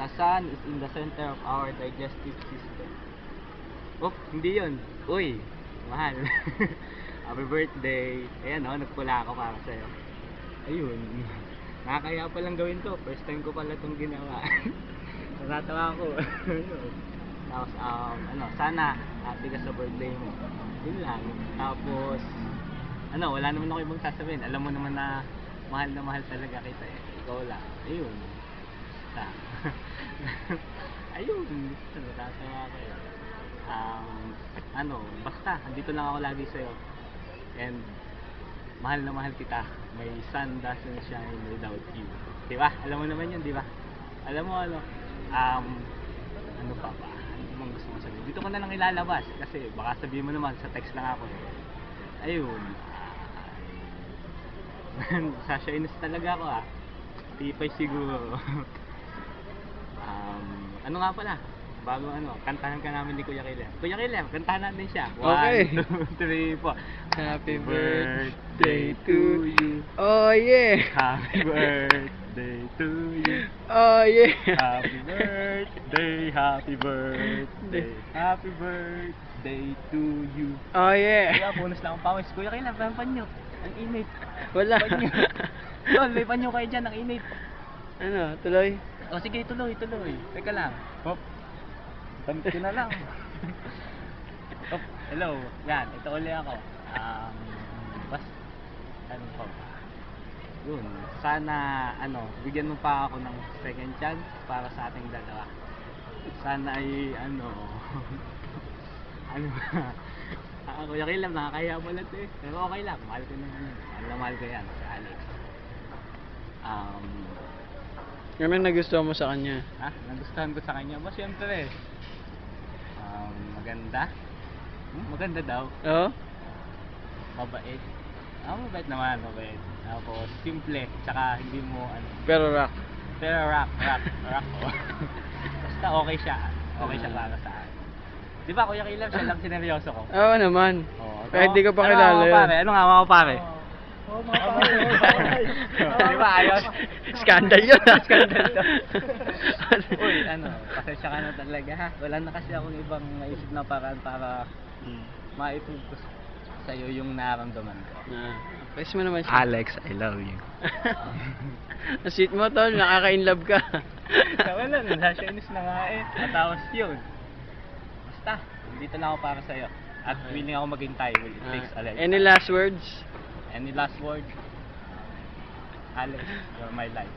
The sun is in the center of our digestive system. Oh, hindi yun. Uy, mahal. Happy birthday. Ayan o, nagpula ako para sa'yo. Ayun. Nakakaya palang gawin to. First time ko pala itong ginawa. Natatawa ako. Tapos, sana happy ka sa birthday mo. Yun lang. Tapos, wala naman ako ibang sasabihin. Alam mo naman na mahal talaga kita eh. Ikaw lang. Ayun. Basta. Ayun. Basta natatawa ako eh. Basta, andito lang ako lagi sa'yo. And, mahal na mahal kita. My sun doesn't shine without you. Diba? Alam mo naman yun, diba? Alam mo ano pa ba? Ano bang gusto mo sabihin? Dito ko na lang ilalabas kasi baka sabihin mo naman sa text lang ako eh. Ayun. Sashyness talaga ako ah. Tipay siguro. Ano nga pala? Bago kantahan ka namin ni Kuya Kilem. Kuya Kilem, kantahan natin siya. Okay. 1, 2, 3, 4. Happy birthday to you. Oh yeah. Happy birthday to you. Oh yeah. Happy birthday, happy birthday, happy birthday to you. Oh yeah. Kuya, bonus lang ang pawis. Kuya Kilem, may panyo. Ang init. Wala. Panyo. Tol, may panyo kayo dyan, ang init. Ano, tuloy? O sige, tuloy. Teka lang. Hop. Tanti na lang. Oh, hello. Yan, ito uli ako. Ano pa ba? Yun. Sana, bigyan mo pa ako ng second chance para sa ating dalawa. Sana ay, Kuya Kilem, nakakaya mo lang eh. Pero okay lang. Mahal ko naman yun. Mahal ko yan. Si Alex. Anong nagustuhan mo sa kanya? Nagustuhan ko sa kanya ba? Siyempre maganda. Maganda daw. Oo? Mabait. Mabait naman, mabait. Tapos simple, tsaka hindi mo Pero rock. pero rock oh. Basta okay siya. Okay siya para sa akin. Di ba Kuya Kilem, siya lang sineryoso ko? Oo naman. Oo. Kahit di ka pa kilala yun. Pare? Ano nga mga pare? Di ba ayos? Scandal yun ah. Scandal to. Uy, pasensya ka na talaga ha. Wala na kasi akong ibang naisip na paraan para maipugos sa'yo yung nararamdaman ko. Press mo naman siya. Alex, I love you. Ang sweet mo tol, nakaka-inlove ka. Wala, nasa-shyness na nga eh. Matapos yun. Basta, dito na ako para sa'yo. At willing ako maghintay. It takes Alex. Any last words? Any last word? Alex, you're my life.